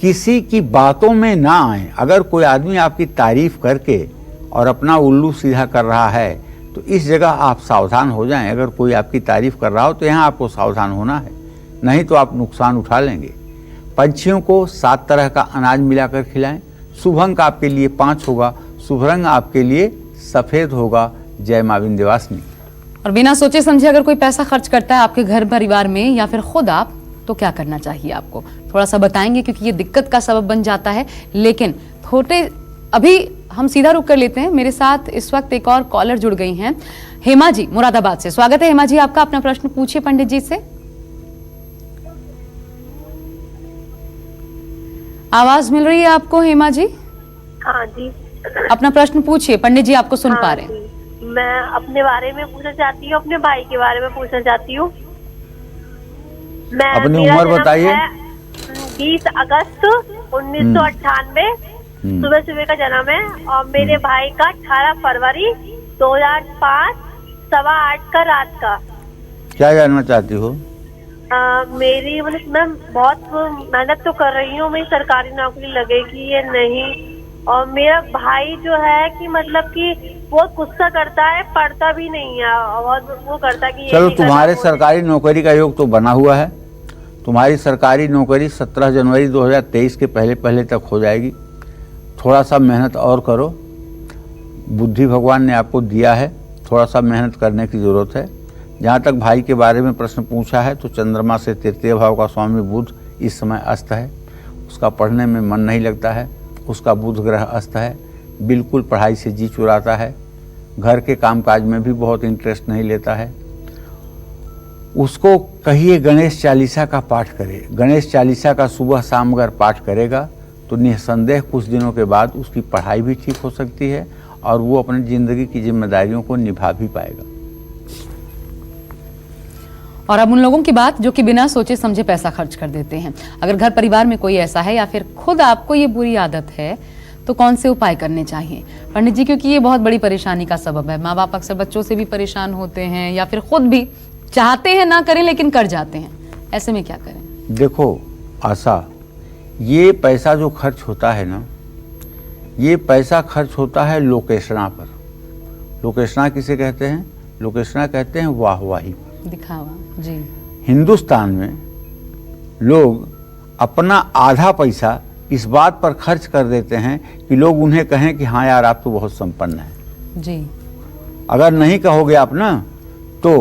S1: किसी की बातों में ना आए। अगर कोई आदमी आपकी तारीफ करके और अपना उल्लू सीधा कर रहा है तो इस जगह आप सावधान हो जाएं। अगर कोई आपकी तारीफ कर रहा हो तो यहाँ आपको सावधान होना है, नहीं तो आप नुकसान उठा लेंगे। पंछियों को 7 तरह का अनाज मिलाकर खिलाएं। शुभ अंक आपके लिए 5 होगा। शुभ रंग आपके लिए सफ़ेद होगा। जय मां विंध्यवासिनी।
S2: और बिना सोचे समझे अगर कोई पैसा खर्च करता है आपके घर परिवार में या फिर खुद आप, तो क्या करना चाहिए आपको, थोड़ा सा बताएंगे, क्योंकि ये दिक्कत का सबब बन जाता है। लेकिन थोड़े अभी हम सीधा रुक कर लेते हैं। मेरे साथ इस वक्त एक और कॉलर जुड़ गई हैं, हेमा जी मुरादाबाद से। स्वागत है हेमा जी आपका, अपना प्रश्न पूछिए पंडित जी से। आवाज मिल रही है आपको हेमा जी?
S5: हाँ जी।
S2: अपना प्रश्न पूछिए, पंडित जी आपको सुन पा रहे हैं।
S5: मैं अपने बारे में पूछना चाहती हूँ, अपने भाई के बारे में पूछना चाहती हूँ। मैं
S1: अपनी उम्र बताइए।
S5: 20 अगस्त 1998 सुबह सुबह का जन्म है, और मेरे भाई का 18 फरवरी 2005 8:15 का रात का।
S1: क्या जानना चाहती हो?
S5: मेरी मतलब मैं बहुत मेहनत तो कर रही हूँ, मेरी सरकारी नौकरी लगेगी या नहीं। और मेरा भाई जो है कि मतलब कि बहुत गुस्सा करता है, पढ़ता भी नहीं है, और वो करता है कि
S1: चलो, तुम्हारे सरकारी नौकरी का योग तो बना हुआ है। तुम्हारी सरकारी नौकरी 17 जनवरी 2023 के पहले तक हो जाएगी। थोड़ा सा मेहनत और करो, बुद्धि भगवान ने आपको दिया है, थोड़ा सा मेहनत करने की ज़रूरत है। जहाँ तक भाई के बारे में प्रश्न पूछा है तो चंद्रमा से तृतीय भाव का स्वामी बुध इस समय अस्त है। उसका पढ़ने में मन नहीं लगता है, उसका बुध ग्रह अस्त है, बिल्कुल पढ़ाई से जी चुराता है, घर के कामकाज में भी बहुत इंटरेस्ट नहीं लेता है। उसको कहिए गणेश चालीसा का पाठ करे। गणेश चालीसा का सुबह शाम अगर पाठ करेगा तो निस्संदेह कुछ दिनों के बाद उसकी पढ़ाई भी ठीक हो सकती है और वो अपनी ज़िंदगी की जिम्मेदारियों को निभा भी पाएगा।
S2: और अब उन लोगों की बात जो कि बिना सोचे समझे पैसा खर्च कर देते हैं। अगर घर परिवार में कोई ऐसा है या फिर खुद आपको ये बुरी आदत है तो कौन से उपाय करने चाहिए पंडित जी? क्योंकि ये बहुत बड़ी परेशानी का सबब है। माँ बाप अक्सर बच्चों से भी परेशान होते हैं या फिर खुद भी चाहते हैं ना करें लेकिन कर जाते हैं। ऐसे में क्या करें?
S1: देखो आशा, ये पैसा जो खर्च होता है ना, ये पैसा खर्च होता है लोकेशना पर। लोकेशना किसे कहते हैं? लोकेशना कहते हैं वाहवाही,
S2: दिखावा जी।
S1: हिंदुस्तान में लोग अपना आधा पैसा इस बात पर खर्च कर देते हैं कि लोग उन्हें कहें कि हाँ यार आप तो बहुत संपन्न हैं
S2: जी।
S1: अगर नहीं कहोगे आप ना तो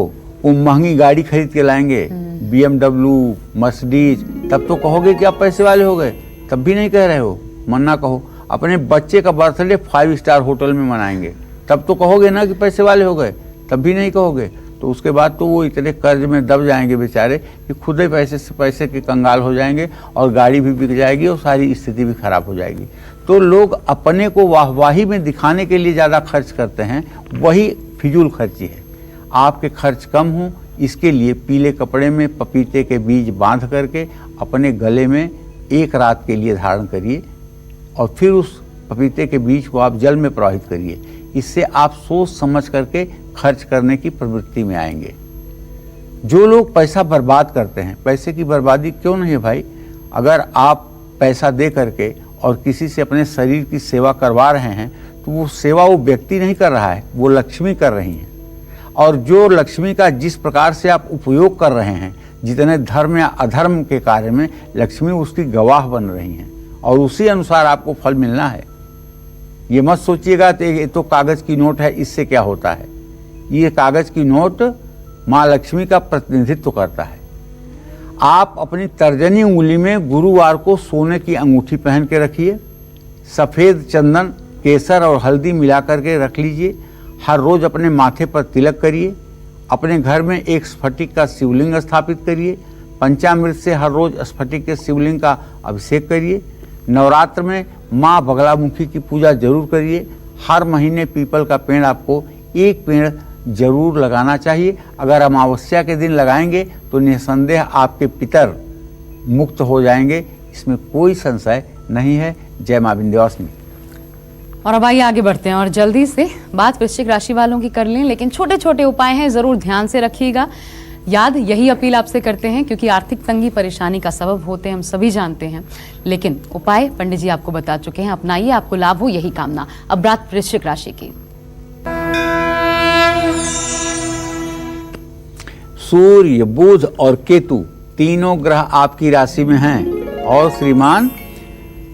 S1: वो महंगी गाड़ी खरीद के लाएंगे, BMW, मर्सिडीज, तब तो कहोगे कि आप पैसे वाले हो गए। तब भी नहीं कह रहे हो, मन ना कहो। अपने बच्चे का बर्थडे 5 स्टार होटल में मनाएंगे, तब तो कहोगे ना कि पैसे वाले हो गए। तब भी नहीं कहोगे तो उसके बाद तो वो इतने कर्ज में दब जाएंगे बेचारे कि खुद ही पैसे के कंगाल हो जाएंगे और गाड़ी भी बिक जाएगी और सारी स्थिति भी खराब हो जाएगी। तो लोग अपने को वाहवाही में दिखाने के लिए ज़्यादा खर्च करते हैं, वही फिजूल खर्ची है। आपके खर्च कम हो इसके लिए पीले कपड़े में पपीते के बीज बांध करके अपने गले में 1 रात के लिए धारण करिए और फिर उस पपीते के बीज को आप जल में प्रवाहित करिए। इससे आप सोच समझ करके खर्च करने की प्रवृत्ति में आएंगे। जो लोग पैसा बर्बाद करते हैं, पैसे की बर्बादी क्यों नहीं है भाई? अगर आप पैसा दे करके और किसी से अपने शरीर की सेवा करवा रहे हैं तो वो सेवा वो व्यक्ति नहीं कर रहा है, वो लक्ष्मी कर रही हैं। और जो लक्ष्मी का जिस प्रकार से आप उपयोग कर रहे हैं, जितने धर्म या अधर्म के कार्य में लक्ष्मी उसकी गवाह बन रही हैं और उसी अनुसार आपको फल मिलना है। ये मत सोचिएगा कि ये तो कागज़ की नोट है, इससे क्या होता है। ये कागज़ की नोट माँ लक्ष्मी का प्रतिनिधित्व करता है। आप अपनी तर्जनी उंगली में गुरुवार को सोने की अंगूठी पहन के रखिए। सफ़ेद चंदन, केसर और हल्दी मिला करके रख लीजिए। हर रोज़ अपने माथे पर तिलक करिए। अपने घर में एक स्फटिक का शिवलिंग स्थापित करिए। पंचामृत से हर रोज़ स्फटिक के शिवलिंग का अभिषेक करिए। नवरात्र में माँ बगलामुखी की पूजा जरूर करिए। हर महीने पीपल का पेड़ आपको 1 पेड़ जरूर लगाना चाहिए। अगर अमावस्या के दिन लगाएंगे तो निसंदेह आपके पितर मुक्त हो जाएंगे, इसमें कोई संशय नहीं है। जय मां विंध्यवासिनी।
S2: और अब आइए आगे बढ़ते हैं और जल्दी से बात वृश्चिक राशि वालों की कर लें, लेकिन छोटे छोटे उपाय हैं, जरूर ध्यान से रखिएगा। याद यही अपील आपसे करते हैं क्योंकि आर्थिक तंगी परेशानी का सबब होते हैं, हम सभी जानते हैं, लेकिन उपाय पंडित जी आपको बता चुके हैं, अपनाइए, आपको लाभ हो, यही कामना। अब बात वृश्चिक राशि की।
S1: सूर्य, बुध और केतु तीनों ग्रह आपकी राशि में हैं और श्रीमान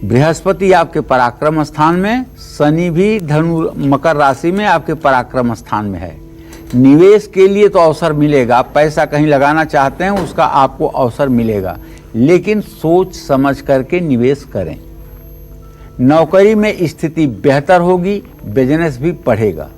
S1: बृहस्पति आपके पराक्रम स्थान में, शनि भी धनु मकर राशि में आपके पराक्रम स्थान में है। निवेश के लिए तो अवसर मिलेगा, पैसा कहीं लगाना चाहते हैं उसका आपको अवसर मिलेगा, लेकिन सोच समझ करके निवेश करें। नौकरी में स्थिति बेहतर होगी, बिजनेस भी बढ़ेगा।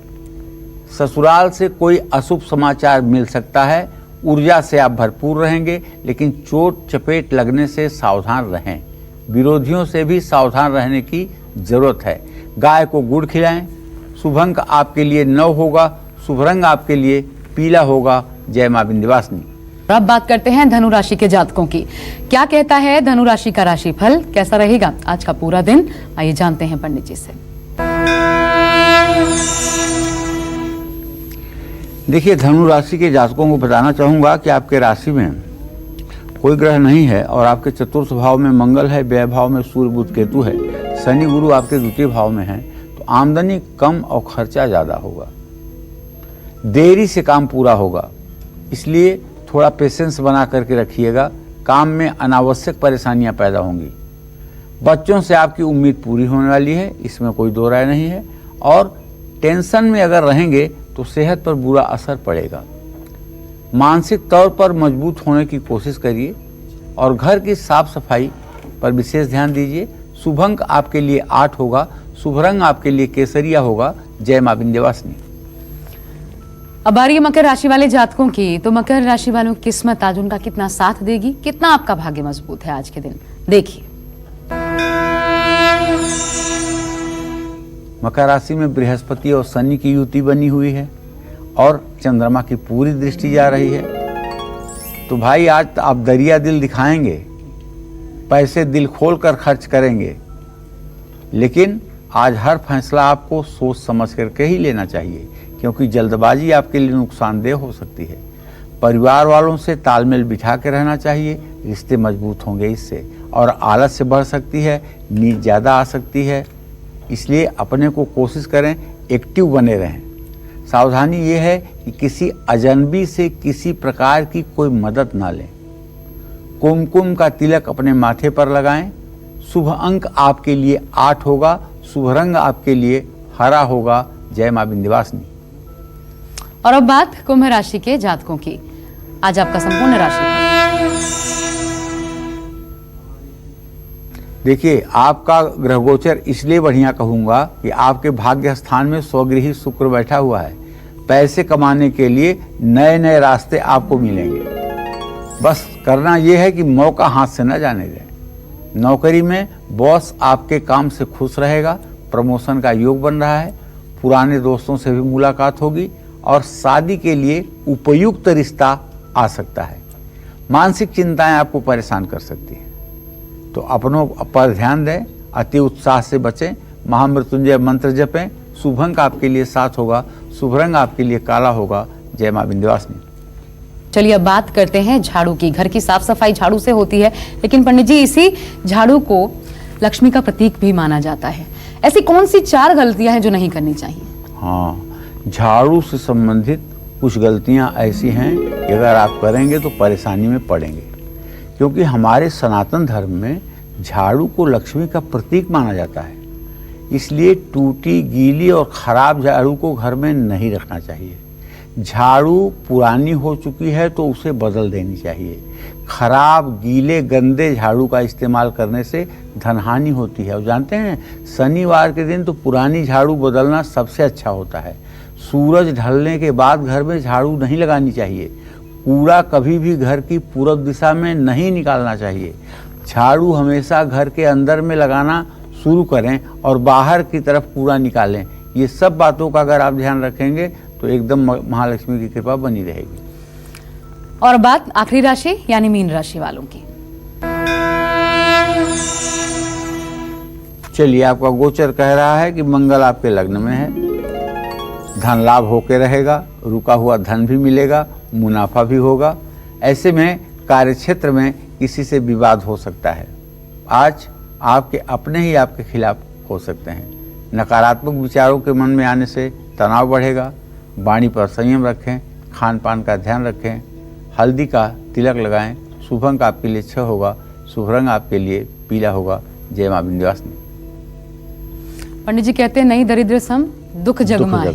S1: ससुराल से कोई अशुभ समाचार मिल सकता है, ऊर्जा से आप भरपूर रहेंगे, लेकिन चोट चपेट लगने से सावधान रहें। विरोधियों से भी सावधान रहने की जरूरत है। गाय को गुड़ खिलाएं। शुभ अंक आपके लिए 9 होगा, शुभ रंग आपके लिए पीला होगा। जय मां विंध्यवासिनी।
S2: अब बात करते हैं धनु राशि के जातकों की। क्या कहता है धनु राशि का राशिफल, कैसा रहेगा आज का पूरा दिन, आइए जानते हैं पंडित जी से।
S1: देखिए, धनु राशि के जातकों को बताना चाहूंगा कि आपके राशि में कोई ग्रह नहीं है और आपके चतुर्थ भाव में मंगल है, व्यय भाव में सूर्य बुध केतु है, शनि गुरु आपके द्वितीय भाव में है, तो आमदनी कम और खर्चा ज्यादा होगा। देरी से काम पूरा होगा, इसलिए थोड़ा पेशेंस बना करके रखिएगा। काम में अनावश्यक परेशानियां पैदा होंगी। बच्चों से आपकी उम्मीद पूरी होने वाली है, इसमें कोई दो राय नहीं है। और टेंशन में अगर रहेंगे तो सेहत पर बुरा असर पड़ेगा। मानसिक तौर पर मजबूत होने की कोशिश करिए और घर की साफ सफाई पर विशेष ध्यान दीजिए। शुभ अंक आपके लिए 8 होगा, शुभ रंग आपके लिए केसरिया होगा। जय मां विंध्यवासिनी।
S2: अब आ रही है मकर राशि वाले जातकों की। तो मकर राशि वालों की किस्मत आज उनका कितना साथ देगी, कितना आपका भाग्य मजबूत है आज के दिन, देखिए।
S1: मकर राशि में बृहस्पति और शनि की युति बनी हुई है और चंद्रमा की पूरी दृष्टि जा रही है। तो भाई आज आप दरिया दिल दिखाएंगे, पैसे दिल खोल कर खर्च करेंगे, लेकिन आज हर फैसला आपको सोच समझ करके ही लेना चाहिए, क्योंकि जल्दबाजी आपके लिए नुकसानदेह हो सकती है। परिवार वालों से तालमेल बिठा के रहना चाहिए, रिश्ते मजबूत होंगे इससे। और आलस से बढ़ सकती है, नींद ज़्यादा आ सकती है, इसलिए अपने को कोशिश करें एक्टिव बने रहें। सावधानी ये है कि किसी अजनबी से किसी प्रकार की कोई मदद ना लें। कुमकुम का तिलक अपने माथे पर लगाएं। शुभ अंक आपके लिए 8 होगा, शुभ रंग आपके लिए हरा होगा। जय मां विंध्यवासिनी।
S2: और अब बात कुंभ राशि के जातकों की। आज आपका संपूर्ण राशि,
S1: देखिए, आपका ग्रह गोचर इसलिए बढ़िया कहूंगा कि आपके भाग्य स्थान में स्वगृही शुक्र बैठा हुआ है। पैसे कमाने के लिए नए नए रास्ते आपको मिलेंगे। बस करना यह है कि मौका हाथ से न जाने दें। नौकरी में बॉस आपके काम से खुश रहेगा, प्रमोशन का योग बन रहा है, पुराने दोस्तों से भी मुलाकात होगी और शादी के लिए उपयुक्त रिश्ता आ सकता है। मानसिक चिंताएं आपको परेशान कर सकती हैं, तो अपनों पर ध्यान दें, अति उत्साह से बचें, महामृत्युंजय मंत्र जपें। शुभ अंक आपके लिए 7 होगा, शुभ रंग आपके लिए काला होगा। जय मां विंध्यवासिनी।
S2: चलिए अब बात करते हैं झाड़ू की। घर की साफ सफाई झाड़ू से होती है, लेकिन पंडित जी इसी झाड़ू को लक्ष्मी का प्रतीक भी माना जाता है। ऐसी कौन सी 4 गलतियां हैं जो नहीं करनी चाहिए?
S1: हाँ, झाड़ू से संबंधित कुछ गलतियां ऐसी हैं कि अगर आप करेंगे तो परेशानी में पड़ेंगे, क्योंकि हमारे सनातन धर्म में झाड़ू को लक्ष्मी का प्रतीक माना जाता है। इसलिए टूटी, गीली और खराब झाड़ू को घर में नहीं रखना चाहिए। झाड़ू पुरानी हो चुकी है तो उसे बदल देनी चाहिए। खराब, गीले, गंदे झाड़ू का इस्तेमाल करने से धनहानि होती है। और जानते हैं, शनिवार के दिन तो पुरानी झाड़ू बदलना सबसे अच्छा होता है। सूरज ढलने के बाद घर में झाड़ू नहीं लगानी चाहिए। कूड़ा कभी भी घर की पूर्व दिशा में नहीं निकालना चाहिए। झाड़ू हमेशा घर के अंदर में लगाना शुरू करें और बाहर की तरफ कूड़ा निकालें। ये सब बातों का अगर आप ध्यान रखेंगे तो एकदम महालक्ष्मी की कृपा बनी रहेगी।
S2: और बात आखिरी राशि यानी मीन राशि वालों की।
S1: चलिए, आपका गोचर कह रहा है कि मंगल आपके लग्न में है, धन लाभ होके रहेगा, रुका हुआ धन भी मिलेगा, मुनाफा भी होगा। ऐसे में कार्य क्षेत्र में किसी से विवाद हो सकता है। आज आपके अपने ही आपके खिलाफ हो सकते हैं। नकारात्मक विचारों के मन में आने से तनाव बढ़ेगा। वाणी पर संयम रखें, खान पान का ध्यान रखें, हल्दी का तिलक लगाएं। शुभ अंक आपके लिए 6 होगा, शुभ रंग आपके लिए पीला होगा। जय मां विंध्यवासिनी।
S2: पंडित जी कहते हैं नहीं दरिद्र सम दुख जगमाए,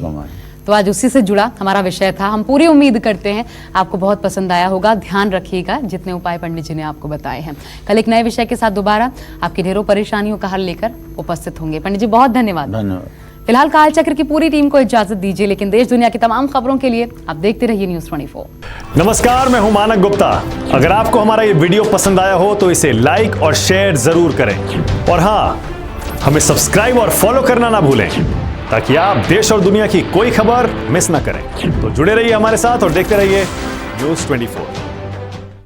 S2: तो आज उसी से जुड़ा हमारा विषय था। हम पूरी उम्मीद करते हैं आपको बहुत पसंद आया होगा। ध्यान रखिएगा जितने उपाय पंडित जी ने आपको बताए हैं। कल एक नए विषय के साथ दोबारा आपकी ढेरों परेशानियों का हल लेकर उपस्थित होंगे। पंडित जी बहुत धन्यवाद।
S1: धन्यवाद।
S2: फिलहाल कालचक्र की पूरी टीम को इजाजत दीजिए, लेकिन देश दुनिया की तमाम खबरों के लिए आप देखते रहिए न्यूज़ 24।
S6: नमस्कार, मैं हूं मानक गुप्ता। अगर आपको हमारा ये वीडियो पसंद आया हो तो इसे लाइक और शेयर जरूर करें, और हाँ, हमें सब्सक्राइब और फॉलो करना ना भूलें ताकि आप देश और दुनिया की कोई खबर मिस ना करें। तो जुड़े रहिए हमारे साथ और देखते रहिए न्यूज़ 24।